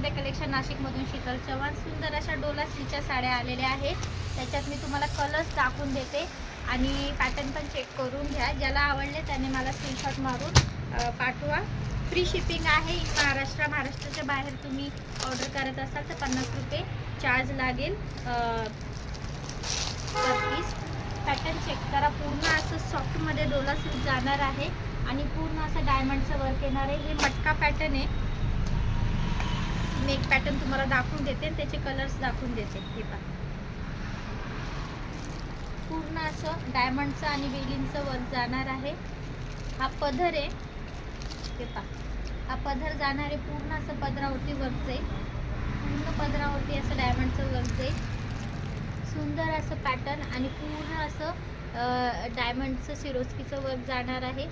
सध्या कलेक्शन नाशिकमधून शीतल चव्हाण. सुंदर अशा डोला सिल्कच्या साड्या आलेल्या आहेत. त्याच्यात मी तुम्हाला कलर्स दाखवून देते आणि पॅटर्न पण चेक करून घ्या. ज्याला आवडले त्याने मला स्क्रीनशॉट मारून पाठवा. फ्री शिपिंग आहे इन महाराष्ट्र. महाराष्ट्राच्या बाहेर तुम्ही ऑर्डर करत असाल तर 50 रुपये चार्ज लागेल पर पीस. पॅटर्न चेक करा. पूर्ण असं सॉफ्टमध्ये डोला सिल्क जाणार आहे आणि पूर्ण असं डायमंडचं वर्क येणार आहे. हे मटका पॅटर्न आहे. मी एक पॅटर्न तुम्हाला दाखवून देते आणि त्याचे कलर्स दाखवून देते. हे पहा, पूर्ण असं डायमंडचं आणि वेलींचं वर्क जाणार आहे. हा पदर आहे. हे पहा, हा पदर जाणार आहे. पूर्ण असं पदरावरती वर्क जाईल. पूर्ण पदरावरती असं डायमंडचं वर्क जाईल. सुंदर असं पॅटर्न आणि पूर्ण असं डायमंडचं सिरोस्कीचं वर्क जाणार आहे.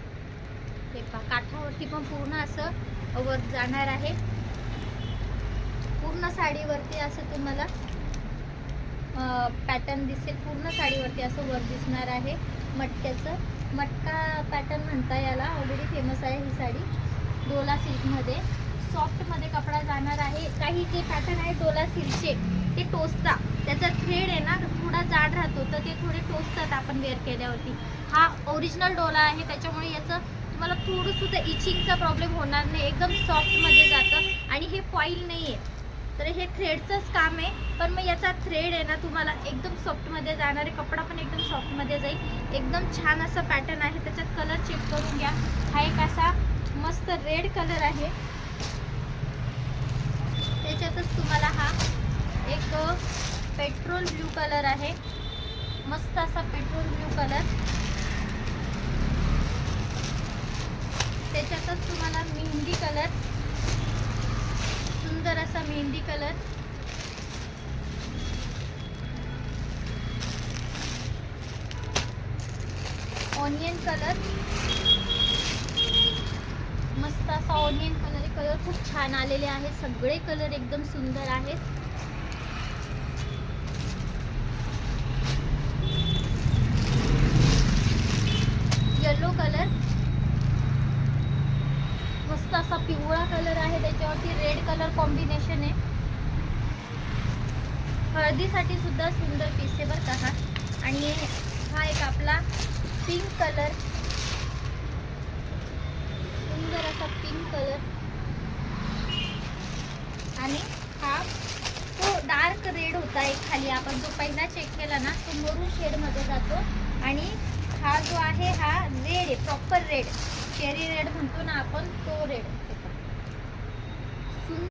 हे पहा, काठावरती पण पूर्ण असं वर्क जाणार आहे. पूर्ण साडीवरती असं तुम्हाला पॅटर्न दिसेल. पूर्ण साडीवरती असं वर्क दिसणार आहे मटक्याचं. मटका पॅटर्न म्हणता याला. ऑलरेडी फेमस आहे ही साडी डोला सिल्कमध्ये. सॉफ्टमध्ये कपडा जाणार आहे. काही जे पॅटर्न आहे डोला सिल्कचे ते टोचता, त्याचा थ्रेड आहे ना थोडा जाड राहतो तर ते थोडे टोचतात आपण वेअर केल्यावरती. हा ओरिजिनल डोला आहे त्याच्यामुळे याचं तुम्हाला थोडंसुद्धा इचिंगचा प्रॉब्लेम होणार नाही. एकदम सॉफ्टमध्ये जातं आणि हे फॉईल नाही आहे तर हे थ्रेडचंच काम आहे. पण मग याचा थ्रेड आहे ना तुम्हाला एकदम सॉफ्टमध्ये जाणार आहे. कपडा पण एकदम सॉफ्टमध्ये जाईल. एकदम छान असा पॅटर्न आहे. त्याच्यात कलर चेक करून घ्या. हा एक असा मस्त रेड कलर आहे. त्याच्यातच तुम्हाला हा एक पेट्रोल ब्ल्यू कलर आहे. मस्त असा पेट्रोल ब्ल्यू कलर. त्याच्यातच तुम्हाला मेहंदी कलर, सुंदर असा मेहंदी कलर. ऑनियन कलर, मस्त असा ऑनियन कलर. कलर खूप छान आलेले आहेत. सगळे कलर एकदम सुंदर आहेत. येलो कलर, मस्त असा पिवळा कलर आहे. त्याच्यावरती रेड कलर कॉम्बिनेशन आहे. हळदीसाठी सुद्धा सुंदर पीस आहे बरं का हा. आणि हा एक आपला पिंक कलर, सुंदर असा पिंक कलर. आणि हा तो डार्क रेड होता एक खाली आपण जो पहिला चेक केला ना तो मरून शेडमध्ये जातो. आणि हा जो आहे हा रेड आहे, प्रॉपर रेड, चेरी रेड म्हणतो ना आपण, तो रेड.